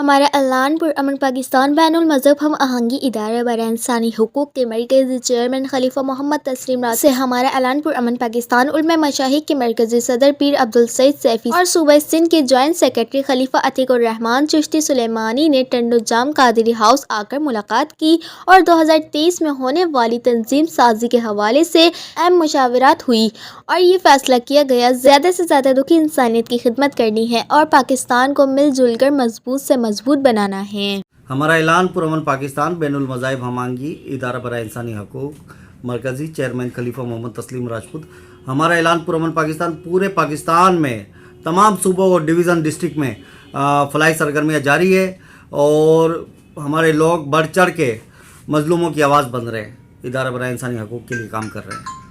ہمارا اعلان پرامن پاکستان بین المذہب ہم آہنگی ادارہ برائے انسانی حقوق کے مرکزی چیئرمین خلیفہ محمد تسلیم راج سے ہمارا اعلان پرامن پاکستان علماء مشائخ کے مرکزی صدر پیر عبدالسعید سیفی اور صوبہ سندھ کے جوائنٹ سیکرٹری خلیفہ عتیق الرحمان چشتی سلیمانی نے ٹنڈو جام قادری ہاؤس آ کر ملاقات کی اور 2023 میں ہونے والی تنظیم سازی کے حوالے سے اہم مشاورات ہوئی اور یہ فیصلہ کیا گیا زیادہ سے زیادہ دکھی انسانیت کی خدمت کرنی ہے اور پاکستان کو مل جل کر مضبوط سے مضبوط بنانا ہے۔ ہمارا اعلان پرامن پاکستان بین المذاہب ہم آہنگی ادارہ برائے انسانی حقوق مرکزی چیئرمین خلیفہ محمد تسلیم راجپوت۔ ہمارا اعلان پرامن پاکستان پورے پاکستان میں تمام صوبوں اور ڈویژن ڈسٹرکٹ میں فلاحی سرگرمیاں جاری ہے اور ہمارے لوگ بڑھ چڑھ کے مظلوموں کی آواز بن رہے ہیں، ادارہ برائے انسانی حقوق کے لیے کام کر رہے ہیں۔